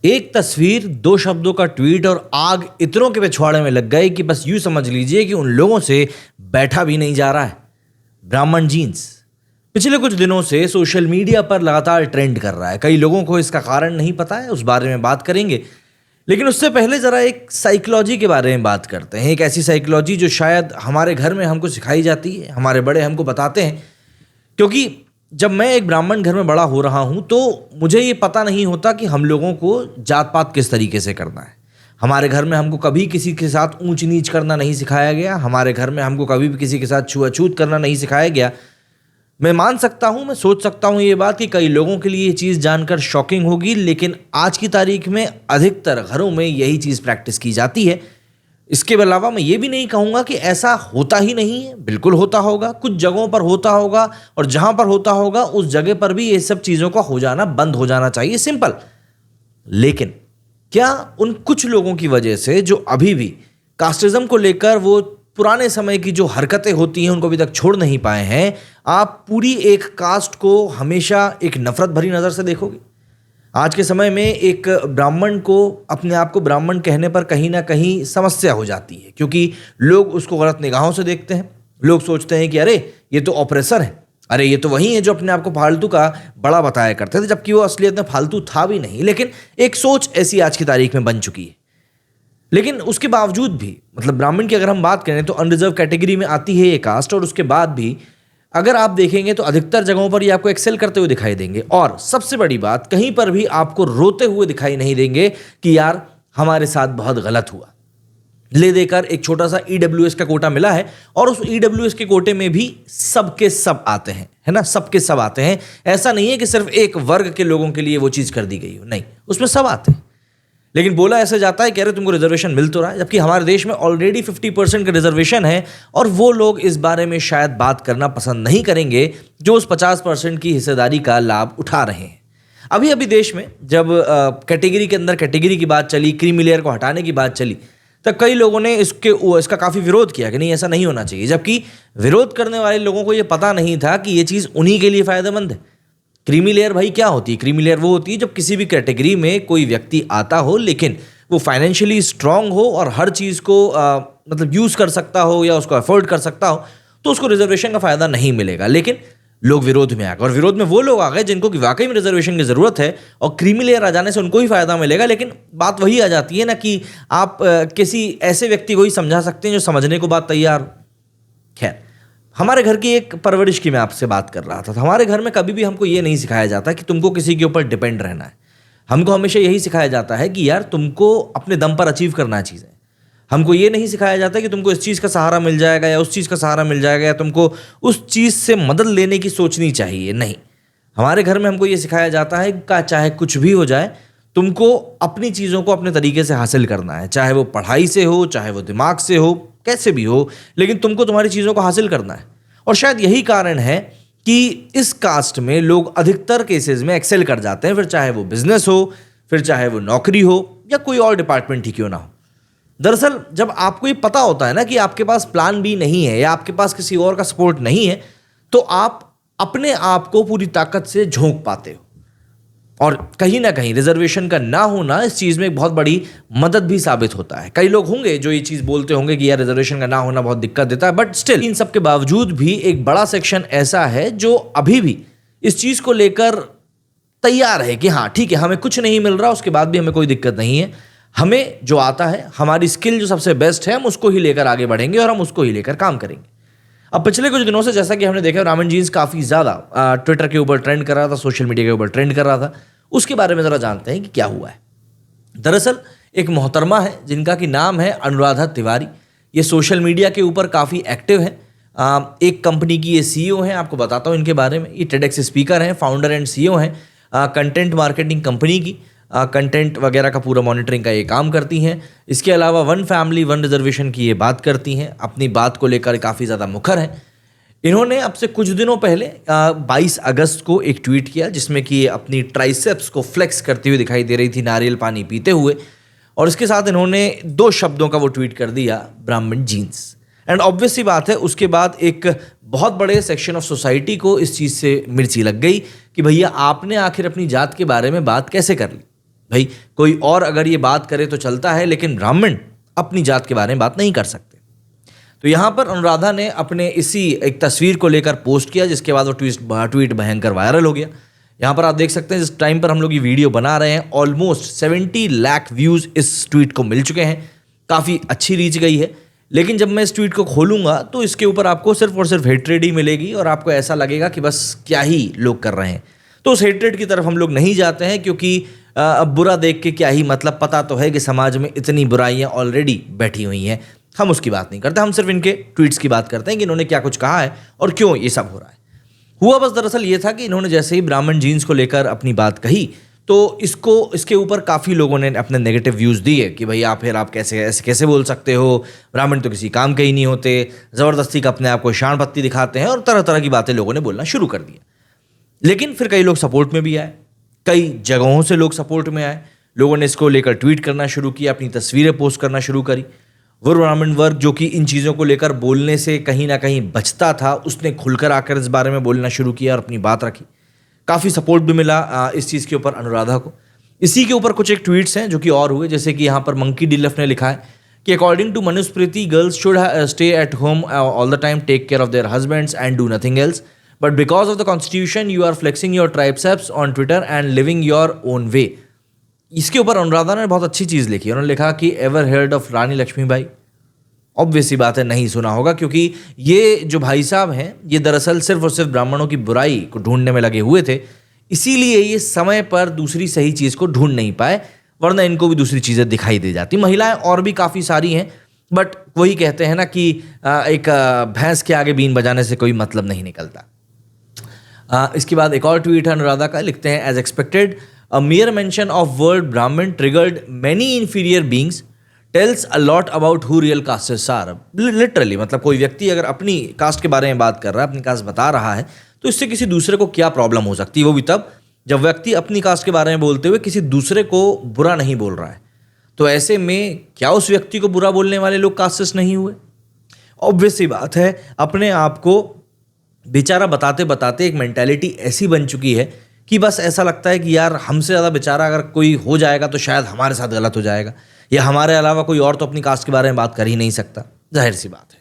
एक तस्वीर, दो शब्दों का ट्वीट और आग इतनों के पिछवाड़े में लग गए कि बस यूं समझ लीजिए कि उन लोगों से बैठा भी नहीं जा रहा है। ब्राह्मण जीन्स पिछले कुछ दिनों से सोशल मीडिया पर लगातार ट्रेंड कर रहा है। कई लोगों को इसका कारण नहीं पता है, उस बारे में बात करेंगे। लेकिन उससे पहले जरा एक साइकोलॉजी के बारे में बात करते हैं। एक ऐसी साइकोलॉजी जो शायद हमारे घर में हमको सिखाई जाती है, हमारे बड़े हमको बताते हैं। क्योंकि जब मैं एक ब्राह्मण घर में बड़ा हो रहा हूं तो मुझे ये पता नहीं होता कि हम लोगों को जात पात किस तरीके से करना है। हमारे घर में हमको कभी किसी के साथ ऊंच नीच करना नहीं सिखाया गया। हमारे घर में हमको कभी भी किसी के साथ छुआछूत करना नहीं सिखाया गया। मैं मान सकता हूं, मैं सोच सकता हूं ये बात कि कई लोगों के लिए ये चीज़ जानकर शॉकिंग होगी, लेकिन आज की तारीख में अधिकतर घरों में यही चीज़ प्रैक्टिस की जाती है। इसके अलावा मैं ये भी नहीं कहूँगा कि ऐसा होता ही नहीं है, बिल्कुल होता होगा, कुछ जगहों पर होता होगा, और जहाँ पर होता होगा उस जगह पर भी ये सब चीज़ों का हो जाना बंद हो जाना चाहिए, सिंपल। लेकिन क्या उन कुछ लोगों की वजह से जो अभी भी कास्टिज्म को लेकर वो पुराने समय की जो हरकतें होती हैं उनको अभी तक छोड़ नहीं पाए हैं, आप पूरी एक कास्ट को हमेशा एक नफरत भरी नज़र से देखोगे? आज के समय में एक ब्राह्मण को अपने आप को ब्राह्मण कहने पर कहीं ना कहीं समस्या हो जाती है, क्योंकि लोग उसको गलत निगाहों से देखते हैं। लोग सोचते हैं कि अरे ये तो ऑपरेसर है, अरे ये तो वही है जो अपने आप को फालतू का बड़ा बताया करते थे, जबकि वो असलियत में फालतू था भी नहीं। लेकिन एक सोच ऐसी आज की तारीख में बन चुकी है। लेकिन उसके बावजूद भी, मतलब ब्राह्मण की अगर हम बात करें तो अनरिजर्व कैटेगरी में आती है ये कास्ट, और उसके बाद भी अगर आप देखेंगे तो अधिकतर जगहों पर ये आपको एक्सेल करते हुए दिखाई देंगे। और सबसे बड़ी बात, कहीं पर भी आपको रोते हुए दिखाई नहीं देंगे कि यार हमारे साथ बहुत गलत हुआ। ले देकर एक छोटा सा ईडब्ल्यूएस का कोटा मिला है, और उस ईडब्ल्यूएस के कोटे में भी सबके सब आते हैं, है ना, सबके सब आते हैं। ऐसा नहीं है कि सिर्फ एक वर्ग के लोगों के लिए वो चीज़ कर दी गई हो, नहीं, उसमें सब आते हैं। लेकिन बोला ऐसे जाता है कि अरे तुमको रिजर्वेशन मिल तो रहा है, जबकि हमारे देश में ऑलरेडी 50% का रिजर्वेशन है, और वो लोग इस बारे में शायद बात करना पसंद नहीं करेंगे जो उस 50% की हिस्सेदारी का लाभ उठा रहे हैं। अभी अभी देश में जब कैटेगरी के अंदर कैटेगरी की बात चली, क्रीमी लेयर को हटाने की बात चली, तब कई लोगों ने इसका काफ़ी विरोध किया कि नहीं, ऐसा नहीं होना चाहिए। जबकि विरोध करने वाले लोगों को ये पता नहीं था कि ये चीज़ उन्हीं के लिए फ़ायदेमंद है। क्रीमी लेयर भाई क्या होती है? क्रीमी लेयर वो होती है जब किसी भी कैटेगरी में कोई व्यक्ति आता हो, लेकिन वो फाइनेंशियली स्ट्रांग हो और हर चीज़ को मतलब यूज़ कर सकता हो या उसको अफोर्ड कर सकता हो, तो उसको रिजर्वेशन का फ़ायदा नहीं मिलेगा। लेकिन लोग विरोध में आ गए, और विरोध में वो लोग आ गए जिनको कि वाकई में रिजर्वेशन की ज़रूरत है, और क्रीमी लेयर आ जाने से उनको ही फ़ायदा मिलेगा। लेकिन बात वही आ जाती है ना कि आप किसी ऐसे व्यक्ति को ही समझा सकते हैं जो समझने को बात तैयार हो। खैर, हमारे घर की एक परवरिश की मैं आपसे बात कर रहा था। हमारे घर में कभी भी हमको ये नहीं सिखाया जाता कि तुमको किसी के ऊपर डिपेंड रहना है। हमको हमेशा यही सिखाया जाता है कि यार तुमको अपने दम पर अचीव करना है चीज़ें। हमको ये नहीं सिखाया जाता कि तुमको इस चीज़ का सहारा मिल जाएगा या उस चीज़ का सहारा मिल जाएगा या तुमको उस चीज़ से मदद लेने की सोचनी चाहिए, नहीं। हमारे घर में हमको ये सिखाया जाता है कि चाहे कुछ भी हो जाए, तुमको अपनी चीज़ों को अपने तरीके से हासिल करना है, चाहे वो पढ़ाई से हो, चाहे वो दिमाग से हो, कैसे भी हो, लेकिन तुमको तुम्हारी चीज़ों को हासिल करना है। और शायद यही कारण है कि इस कास्ट में लोग अधिकतर केसेस में एक्सेल कर जाते हैं, फिर चाहे वो बिजनेस हो, फिर चाहे वो नौकरी हो, या कोई और डिपार्टमेंट ही क्यों ना हो। दरअसल जब आपको ये पता होता है ना कि आपके पास प्लान बी नहीं है या आपके पास किसी और का सपोर्ट नहीं है, तो आप अपने आप को पूरी ताकत से झोंक पाते हो। और कहीं ना कहीं रिजर्वेशन का ना होना इस चीज़ में एक बहुत बड़ी मदद भी साबित होता है। कई लोग होंगे जो ये चीज़ बोलते होंगे कि यार रिजर्वेशन का ना होना बहुत दिक्कत देता है, बट स्टिल इन सब के बावजूद भी एक बड़ा सेक्शन ऐसा है जो अभी भी इस चीज़ को लेकर तैयार है कि हाँ ठीक है, हमें कुछ नहीं मिल रहा, उसके बाद भी हमें कोई दिक्कत नहीं है, हमें जो आता है, हमारी स्किल जो सबसे बेस्ट है, हम उसको ही लेकर आगे बढ़ेंगे और हम उसको ही लेकर काम करेंगे। अब पिछले कुछ दिनों से जैसा कि हमने देखा, ब्राह्मण जीन्स काफ़ी ज़्यादा ट्विटर के ऊपर ट्रेंड कर रहा था, सोशल मीडिया के ऊपर ट्रेंड कर रहा था। उसके बारे में ज़रा जानते हैं कि क्या हुआ है। दरअसल एक मोहतरमा है जिनका कि नाम है अनुराधा तिवारी। ये सोशल मीडिया के ऊपर काफ़ी एक्टिव हैं। एक कंपनी की ये सीईओ हैं, आपको बताता हूँ इनके बारे में। ये टेडेक्स स्पीकर हैं, फाउंडर एंड सीईओ हैं कंटेंट मार्केटिंग कंपनी की। कंटेंट वगैरह का पूरा मॉनिटरिंग का ये काम करती हैं। इसके अलावा वन फैमिली वन रिजर्वेशन की ये बात करती हैं, अपनी बात को लेकर काफ़ी ज़्यादा मुखर हैं। इन्होंने अब से कुछ दिनों पहले 22 अगस्त को एक ट्वीट किया जिसमें कि अपनी ट्राइसेप्स को फ्लेक्स करती हुई दिखाई दे रही थी, नारियल पानी पीते हुए, और इसके साथ इन्होंने 2 शब्दों का वो ट्वीट कर दिया, ब्राह्मण जीन्स। एंड ऑब्वियस सी बात है, उसके बाद एक बहुत बड़े सेक्शन ऑफ सोसाइटी को इस चीज़ से मिर्ची लग गई कि भैया आपने आखिर अपनी जात के बारे में बात कैसे कर ली। भाई कोई और अगर ये बात करे तो चलता है, लेकिन ब्राह्मण अपनी जात के बारे में बात नहीं कर सकते। तो यहाँ पर अनुराधा ने अपने इसी एक तस्वीर को लेकर पोस्ट किया, जिसके बाद वो ट्वीट भयंकर वायरल हो गया। यहाँ पर आप देख सकते हैं जिस टाइम पर हम लोग ये वीडियो बना रहे हैं ऑलमोस्ट 70 लाख व्यूज़ इस ट्वीट को मिल चुके हैं, काफ़ी अच्छी रीच गई है। लेकिन जब मैं इस ट्वीट को खोलूंगा तो इसके ऊपर आपको सिर्फ और सिर्फ हेट्रेड ही मिलेगी और आपको ऐसा लगेगा कि बस क्या ही लोग कर रहे हैं। तो उस हेट्रेड की तरफ हम लोग नहीं जाते हैं, क्योंकि अब बुरा देख के क्या ही मतलब, पता तो है कि समाज में इतनी बुराइयां ऑलरेडी बैठी हुई हैं, हम उसकी बात नहीं करते। हम सिर्फ इनके ट्वीट्स की बात करते हैं कि इन्होंने क्या कुछ कहा है और क्यों ये सब हो रहा है। हुआ बस दरअसल ये था कि इन्होंने जैसे ही ब्राह्मण जीन्स को लेकर अपनी बात कही तो इसके ऊपर काफ़ी लोगों ने अपने नेगेटिव व्यूज़ दिए कि भाई आप कैसे बोल सकते हो, ब्राह्मण तो किसी काम के ही नहीं होते, ज़बरदस्ती का अपने आप को शान पत्ती दिखाते हैं, और तरह तरह की बातें लोगों ने बोलना शुरू कर दिया। लेकिन फिर कई लोग सपोर्ट में भी आए, कई जगहों से लोग सपोर्ट में आए, लोगों ने इसको लेकर ट्वीट करना शुरू किया, अपनी तस्वीरें पोस्ट करना शुरू करी। वो ब्राह्मण वर्ग जो कि इन चीज़ों को लेकर बोलने से कहीं ना कहीं बचता था, उसने खुलकर आकर इस बारे में बोलना शुरू किया और अपनी बात रखी। काफ़ी सपोर्ट भी मिला इस चीज़ के ऊपर अनुराधा को। इसी के ऊपर कुछ एक ट्वीट्स हैं जो कि और हुए, जैसे कि यहाँ पर मंकी डिलफ ने लिखा है कि according to Manusmriti girls should stay at home all the time, take care of their husbands and do nothing else, but because of the constitution you are flexing your triceps on Twitter and living your own way. इसके ऊपर अनुराधा ने बहुत अच्छी चीज़ लिखी। उन्होंने लिखा कि ever heard of Rani Lakshmibai. Obvious ही बात है नहीं सुना होगा, क्योंकि ये जो भाई साहब हैं ये दरअसल सिर्फ और सिर्फ ब्राह्मणों की बुराई को ढूंढने में लगे हुए थे, इसीलिए ये समय पर दूसरी सही चीज़ को ढूंढ नहीं पाए, वरना इनको भी दूसरी चीज़ें दिखाई दे जाती। महिलाएं और भी काफ़ी सारी हैं, बट वही कहते हैं ना कि एक भैंस के आगे बीन बजाने से कोई मतलब नहीं निकलता। इसके बाद एक और ट्वीट है अनुराधा का, लिखते हैं as expected a mere mention of word ब्राह्मण triggered many inferior beings, tells a lot about who real castes are। Literally मतलब कोई व्यक्ति अगर अपनी कास्ट के बारे में बात कर रहा है, अपनी कास्ट बता रहा है, तो इससे किसी दूसरे को क्या प्रॉब्लम हो सकती है, वो भी तब जब व्यक्ति अपनी कास्ट के बारे में बोलते हुए किसी दूसरे को बुरा नहीं बोल रहा है। तो ऐसे में क्या उस व्यक्ति को बुरा बोलने वाले लोग कास्टिस्ट नहीं हुए? ऑब्वियस सी बात है, अपने आप को बेचारा बताते बताते एक मेंटालिटी ऐसी बन चुकी है कि बस ऐसा लगता है कि यार हमसे ज़्यादा बेचारा अगर कोई हो जाएगा तो शायद हमारे साथ गलत हो जाएगा, या हमारे अलावा कोई और तो अपनी कास्ट के बारे में बात कर ही नहीं सकता। जाहिर सी बात है।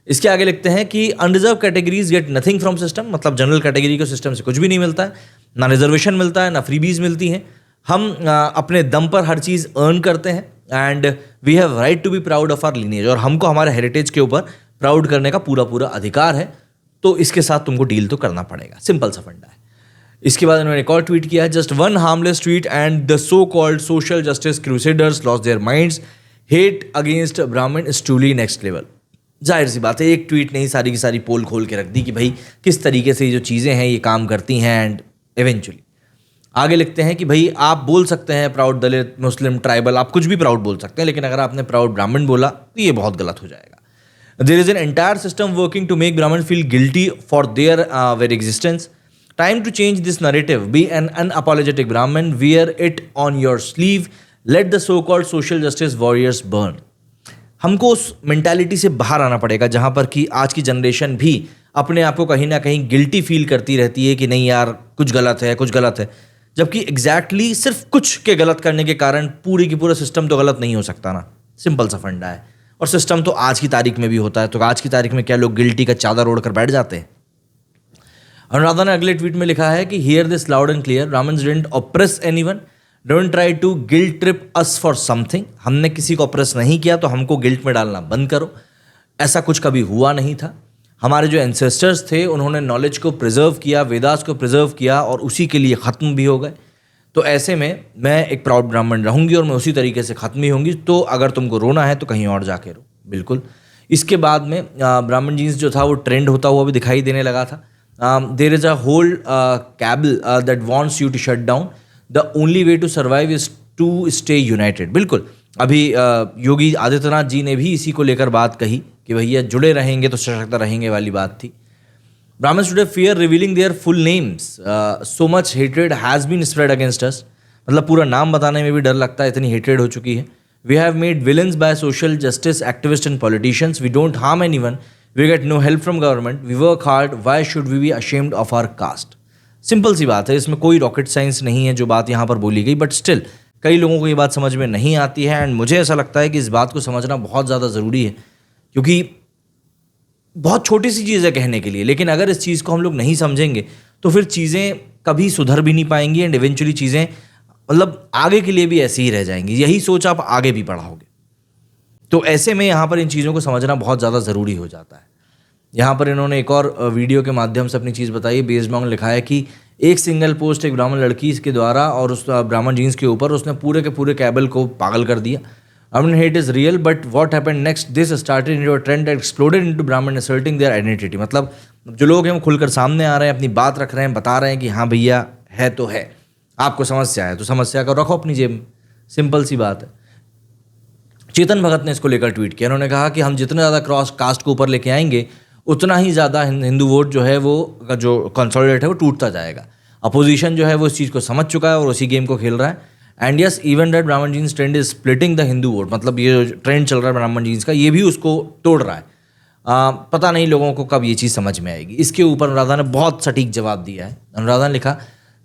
इसके आगे लिखते हैं कि unreserved categories get nothing from system, मतलब जनरल कैटेगरी को सिस्टम से कुछ भी नहीं मिलता है, ना रिजर्वेशन मिलता है, ना फ्रीबीज मिलती हैं। हम अपने दम पर हर चीज़ अर्न करते हैं and we have right to be proud of our lineage, और हमको हमारे हेरिटेज के ऊपर प्राउड करने का पूरा पूरा अधिकार है। तो इसके साथ तुमको डील तो करना पड़ेगा, सिंपल सा फंडा है। इसके बाद उन्होंने एक और ट्वीट किया, just one harmless tweet and the so called social justice crusaders lost their minds, hate against ब्राह्मण इज ट्रूली नेक्स्ट लेवल। जाहिर सी बात है, एक ट्वीट नहीं सारी की सारी पोल खोल के रख दी कि भाई किस तरीके से ये जो चीज़ें हैं ये काम करती हैं। एंड इवेंचुअली आगे लिखते हैं कि भाई आप बोल सकते हैं प्राउड दलित, मुस्लिम, ट्राइबल, आप कुछ भी प्राउड बोल सकते हैं, लेकिन अगर आपने प्राउड ब्राह्मण बोला तो ये बहुत गलत हो जाएगा। There is an entire system working to make Brahmin feel guilty for their very existence. Time to change this narrative. Be an unapologetic Brahmin. Wear it on your sleeve. Let the so-called social justice warriors burn. हमको उस mentality से बाहर आना पड़ेगा जहाँ पर कि आज की जनरेशन भी अपने आप को कहीं ना कहीं गिल्टी फील करती रहती है कि नहीं यार कुछ गलत है, कुछ गलत है, जबकि एग्जैक्टली सिर्फ कुछ के गलत करने के कारण पूरी की पूरा सिस्टम तो गलत नहीं हो सकता ना। सिंपल सा फंडा है, और सिस्टम तो आज की तारीख में भी होता है। तो आज की तारीख में क्या लोग गिल्टी का चादर ओढ़कर बैठ जाते हैं? अनुराधा ने अगले ट्वीट में लिखा है कि hear this loud and clear, Brahmins didn't oppress anyone, don't try to guilt trip us for something. हमने किसी को ऑप्रेस नहीं किया तो हमको गिल्ट में डालना बंद करो, ऐसा कुछ कभी हुआ नहीं था। हमारे जो एंसेस्टर्स थे उन्होंने नॉलेज को प्रिजर्व किया, वेदास को प्रिजर्व किया, और उसी के लिए ख़त्म भी हो गए। तो ऐसे में मैं एक प्राउड ब्राह्मण रहूँगी और मैं उसी तरीके से ख़त्म ही होंगी। तो अगर तुमको रोना है तो कहीं और जाके रो, बिल्कुल। इसके बाद में ब्राह्मण जीन्स जो था वो ट्रेंड होता हुआ भी दिखाई देने लगा था। There is a whole cabal that wants you to shut down. The only way to survive is to stay united. बिल्कुल, अभी योगी आदित्यनाथ जी ने भी इसी को लेकर बात कही कि भैया जुड़े रहेंगे तो सशक्त रहेंगे वाली बात थी। Brahmins today fear revealing their full names. So much hatred has been spread against us. मतलब पूरा नाम बताने में भी डर लगता है, इतनी hatred हो चुकी है। We have made villains by social justice activists and politicians. We don't harm anyone. We get no help from government. We work hard. Why should we be ashamed of our caste? Simple सी बात है, इसमें कोई rocket science नहीं है जो बात यहाँ पर बोली गई, बट स्टिल कई लोगों को ये बात समझ में नहीं आती है एंड मुझे ऐसा लगता है कि इस बात को समझना बहुत ज़्यादा ज़रूरी है, क्योंकि बहुत छोटी सी चीज़ है कहने के लिए, लेकिन अगर इस चीज़ को हम लोग नहीं समझेंगे तो फिर चीज़ें कभी सुधर भी नहीं पाएंगी एंड इवेंचुअली चीज़ें मतलब आगे के लिए भी ऐसी ही रह जाएंगी। यही सोच आप आगे भी बढ़ाओगे। तो ऐसे में यहाँ पर इन चीज़ों को समझना बहुत ज़्यादा ज़रूरी हो जाता है। यहाँ पर इन्होंने एक और वीडियो के माध्यम से अपनी चीज़ बताई। बेस्ड ऑन लिखा है कि एक सिंगल पोस्ट एक ब्राह्मण लड़की के द्वारा और उस ब्राह्मण जीन्स के ऊपर उसने पूरे के पूरे कैबल को पागल कर दिया। Brahmin hate is real, but what happened next? This started into a trend that exploded into Brahmin asserting their identity. मतलब जो लोग हैं वो खुलकर सामने आ रहे हैं, अपनी बात रख रहे हैं, बता रहे हैं कि हाँ भैया है तो है, आपको समस्या है तो समस्या को रखो अपनी जेब में। सिंपल सी बात है। चेतन भगत ने इसको लेकर ट्वीट किया। उन्होंने कहा कि हम जितना ज़्यादा क्रॉस कास्ट को ऊपर लेके आएंगे उतना ही ज़्यादा हिंदू वोट जो है वो जो कंसोलिडेट है वो टूटता जाएगा। अपोजिशन जो है वो इस चीज़ को समझ चुका है और उसी गेम को खेल रहा है। And yes, even that Brahmin genes trend is splitting the Hindu vote, मतलब ये जो ट्रेंड चल रहा है ब्राह्मण जीन्स का, ये भी उसको तोड़ रहा है। पता नहीं लोगों को कब ये चीज़ समझ में आएगी। इसके ऊपर अनुराधा ने बहुत सटीक जवाब दिया है। अनुराधा ने लिखा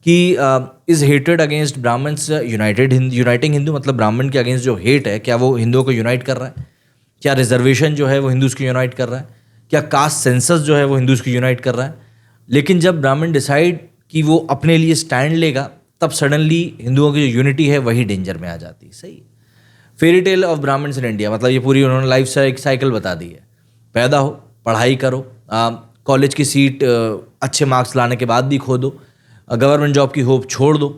कि is hated against Brahmins uniting Hindu, मतलब ब्राह्मण के अगेंस्ट जो हेट है क्या वो हिंदुओं को यूनाइट कर रहा है? क्या रिजर्वेशन जो है वो हिंदूज़ को यूनाइट कर रहा है? क्या कास्ट सेंसस जो है वो हिंदूज़ को यूनाइट कर रहा है? लेकिन जब ब्राह्मण डिसाइड कि वो अपने लिए स्टैंड लेगा तब सडनली हिंदुओं की जो यूनिटी है वही डेंजर में आ जाती है। सही। Fairy tale of Brahmins in India, मतलब ये पूरी उन्होंने लाइफ साइकिल बता दी है। पैदा हो, पढ़ाई करो, कॉलेज की सीट अच्छे मार्क्स लाने के बाद भी खो दो, गवर्नमेंट जॉब की होप छोड़ दो,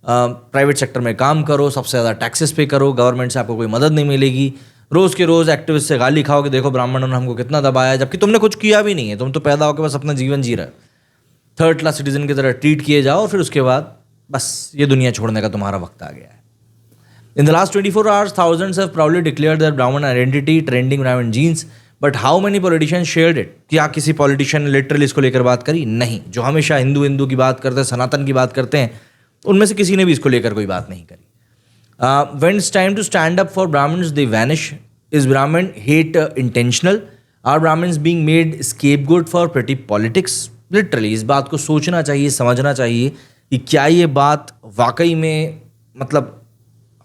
प्राइवेट सेक्टर में काम करो, सबसे ज़्यादा टैक्सेस पे करो, गवर्नमेंट से आपको कोई मदद नहीं मिलेगी, रोज़ के रोज़ एक्टिविस्ट से गाली खाओ कि देखो ब्राह्मणों ने हमको कितना दबाया, जबकि तुमने कुछ किया भी नहीं है, तुम तो पैदा होकर बस अपना जीवन जी रहे हो। थर्ड क्लास सिटीजन की तरह ट्रीट किए जाओ और फिर उसके बाद बस ये दुनिया छोड़ने का तुम्हारा वक्त आ गया है। In the last 24 hours, thousands have proudly declared their Brahmin identity, trending Brahmin jeans. But how many politicians shared it? क्या किसी पॉलिटिशियन ने लिटरली इसको लेकर बात करी? नहीं। जो हमेशा हिंदू हिंदू की बात करते हैं, सनातन की बात करते हैं, उनमें से किसी ने भी इसको लेकर कोई बात नहीं करी। When it's time to stand up for Brahmins, they vanish. Is Brahmin hate intentional? Are Brahmins being made scapegoat for petty politics? Literally इस बात को सोचना चाहिए, समझना चाहिए कि क्या ये बात वाकई में मतलब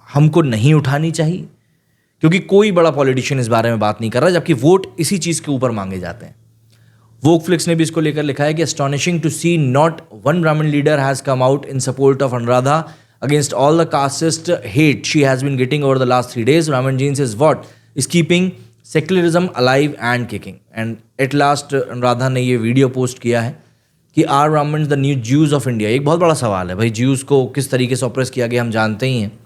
हमको नहीं उठानी चाहिए, क्योंकि कोई बड़ा पॉलिटिशियन इस बारे में बात नहीं कर रहा, जबकि वोट इसी चीज़ के ऊपर मांगे जाते हैं। वोकफ्लिक्स ने भी इसको लेकर लिखा है कि astonishing to see not one Brahmin leader has come out in support of Anuradha against all the casteist hate she has been getting over the last 3 days. Brahmin genes is what is keeping secularism alive and kicking. And at last Anuradha ने ये video post किया है कि are Brahmins the new Jews of India. एक बहुत बड़ा सवाल है भाई, ज्यूज को किस तरीके से ऑप्रेस किया गया हम जानते ही हैं।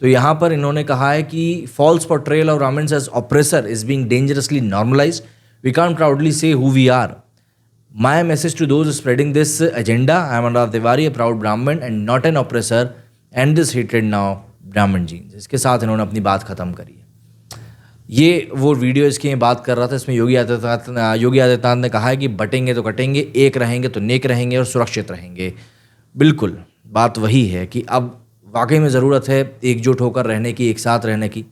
तो यहाँ पर इन्होंने कहा है कि false portrayal of Brahmins as oppressor is being dangerously normalised. We can't proudly say who we are. My message to those spreading this agenda, I am Anuradha Tiwari, a proud Brahmin and not an oppressor, and this hated now Brahmin genes. इसके साथ इन्होंने अपनी बात खत्म करी है। ये वो वीडियो इसकी बात कर रहा था, इसमें योगी आदित्यनाथ ने कहा है कि बटेंगे तो कटेंगे, एक रहेंगे तो नेक रहेंगे और सुरक्षित रहेंगे। बिल्कुल बात वही है कि अब वाकई में ज़रूरत है एकजुट होकर रहने की, एक साथ रहने की।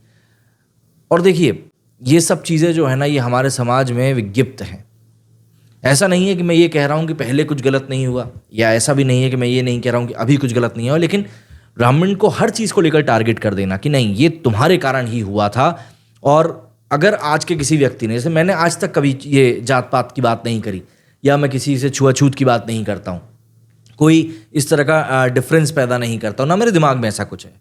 और देखिए ये सब चीज़ें जो है ना, ये हमारे समाज में विज्ञप्त हैं। ऐसा नहीं है कि मैं ये कह रहा हूँ कि पहले कुछ गलत नहीं हुआ, या ऐसा भी नहीं है कि मैं ये नहीं कह रहा हूँ कि अभी कुछ गलत नहीं हुआ, लेकिन ब्राह्मण को हर चीज़ को लेकर टारगेट कर देना कि नहीं ये तुम्हारे कारण ही हुआ था। और अगर आज के किसी व्यक्ति ने, जैसे मैंने आज तक कभी ये जात पात की बात नहीं करी, या मैं किसी से छुआछूत की बात नहीं करता हूँ, कोई इस तरह का डिफरेंस पैदा नहीं करता हूँ, ना मेरे दिमाग में ऐसा कुछ है।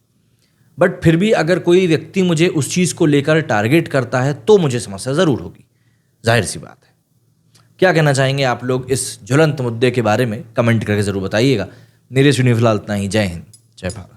बट फिर भी अगर कोई व्यक्ति मुझे उस चीज़ को लेकर टारगेट करता है तो मुझे समस्या ज़रूर होगी, जाहिर सी बात है। क्या कहना चाहेंगे आप लोग इस ज्वलंत मुद्दे के बारे में? कमेंट करके ज़रूर बताइएगा। मेरे सुनिए फिलहाल इतना ही। जय हिंद, जय भारत।